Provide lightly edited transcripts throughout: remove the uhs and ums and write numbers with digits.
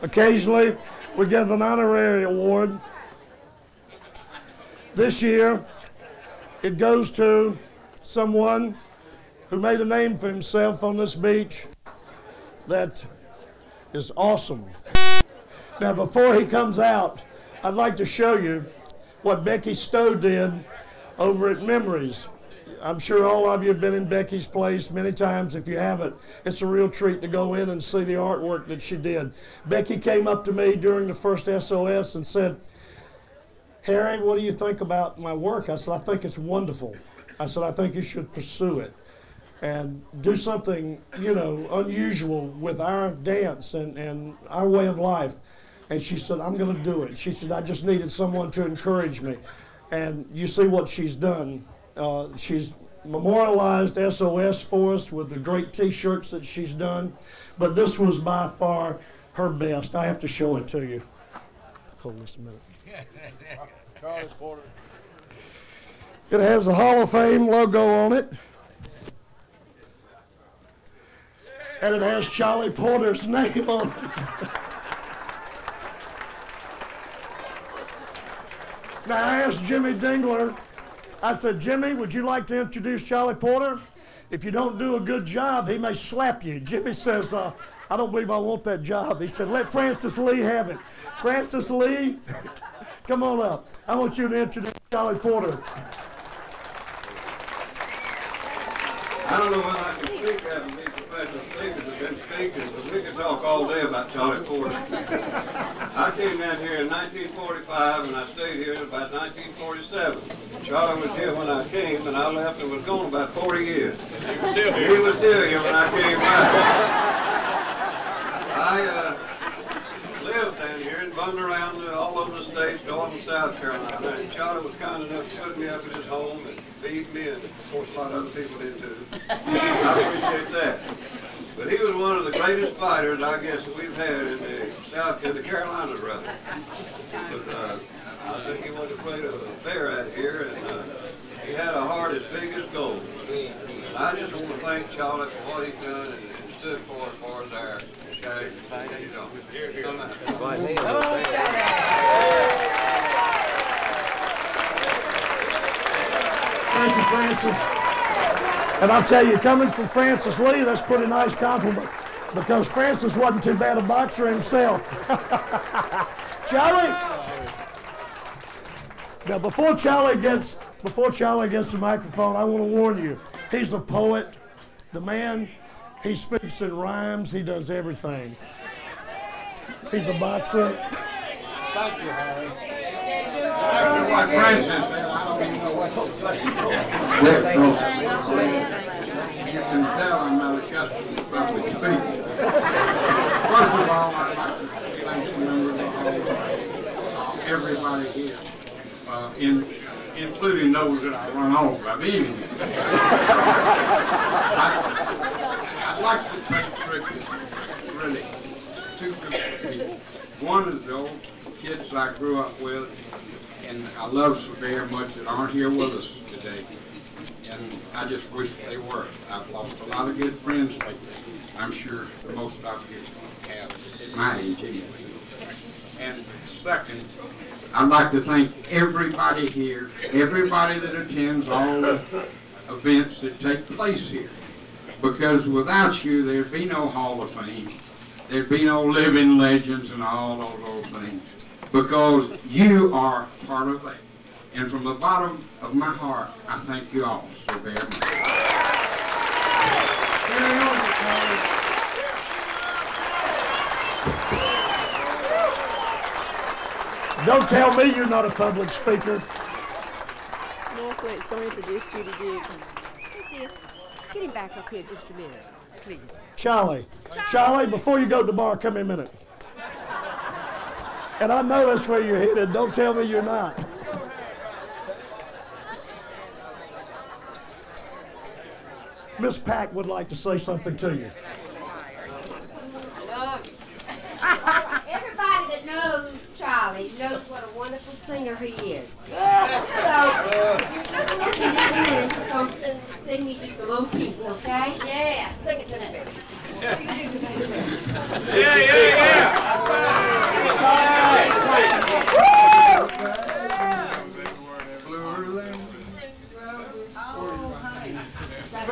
Occasionally, we give an honorary award. This year, it goes to someone who made a name for himself on this beach that is awesome. Now, before he comes out, I'd like to show you what Becky Stowe did over at Memories. I'm sure all of you have been in Becky's place many times. If you haven't, it's a real treat to go in and see the artwork that she did. Becky came up to me during the first SOS and said, "Harry, what do you think about my work?" I said, "I think it's wonderful." I said, "I think you should pursue it and do something, you know, unusual with our dance and our way of life." And she said, "I'm going to do it." She said, "I just needed someone to encourage me." And you see what she's done. She's memorialized SOS for us with the great T-shirts that she's done. But this was by far her best. I have to show it to you. Hold this a minute. Charles Porter. It has a Hall of Fame logo on it. And it has Charlie Porter's name on it. Now, I asked Jimmy Dingler, I said, "Jimmy, would you like to introduce Charlie Porter? If you don't do a good job, he may slap you." Jimmy says, "I don't believe I want that job." He said, "Let Francis Lee have it." Francis Lee, come on up. I want you to introduce Charlie Porter. I don't know when I can speak after these professional speakers have been speaking, but we could talk all day about Charlie Porter. I came down here in 1945 and I stayed here about 1947. Charlie was here when I came and I left and was gone about 40 years. He was still here when I came back. I lived down here and bummed around all over the states, going to South Carolina. And Charlie was kind enough to put me up at his home and feed me, and of course a lot of other people did too. I appreciate that. But he was one of the greatest fighters, I guess, that we've had in the Carolinas, rather. But I think he went to play a fair out here, and he had a heart as big as gold. And I just want to thank Charlie for what he's done and stood for as our shagging. You know, come out. Thank you, Francis. And I'll tell you, coming from Francis Lee, that's a pretty nice compliment, because Francis wasn't too bad a boxer himself. Charlie? Now, before Charlie gets the microphone, I want to warn you, he's a poet. The man, he speaks in rhymes. He does everything. He's a boxer. Thank you, Harry. Like Francis said, I don't even know what to say. You can tell I'm not accustomed to public speaking. First of all, I'd like to thank the members of everybody here, including those that I run off by beating. I'd like to take tribute, really, two groups of people. One is the old kids I grew up with, and I love so very much, that aren't here with us today. And I just wish they were. I've lost a lot of good friends lately. I'm sure the most of you have at my age anyway. And second, I'd like to thank everybody here, everybody that attends all the events that take place here. Because without you, there'd be no Hall of Fame. There'd be no living legends and all of those things. Because you are part of that. And from the bottom of my heart, I thank you all so very much. Don't tell me you're not a public speaker. Northway's going to introduce you to do. Get him back up here just a minute, please. Charlie, before you go to the bar, come here a minute. And I know that's where you're headed. Don't tell me you're not. Miss Pack would like to say something to you. Everybody that knows Charlie knows what a wonderful singer he is. So, if you're just listening to him, he's going to sing me just a little piece, okay? Yeah, sing it to me. Yeah. Put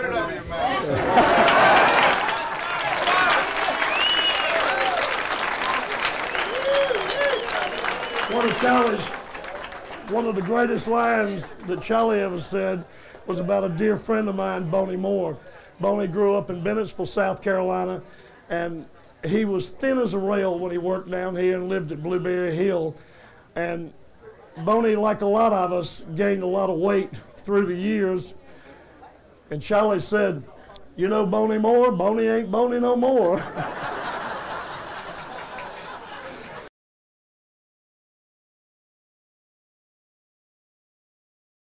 it up in your mouth. One of the greatest lines that Charlie ever said was about a dear friend of mine, Boney Moore. Boney grew up in Bennettsville, South Carolina, and he was thin as a rail when he worked down here and lived at Blueberry Hill. And Boney, like a lot of us, gained a lot of weight through the years. And Charlie said, "You know Boney Moore? Boney ain't Boney no more."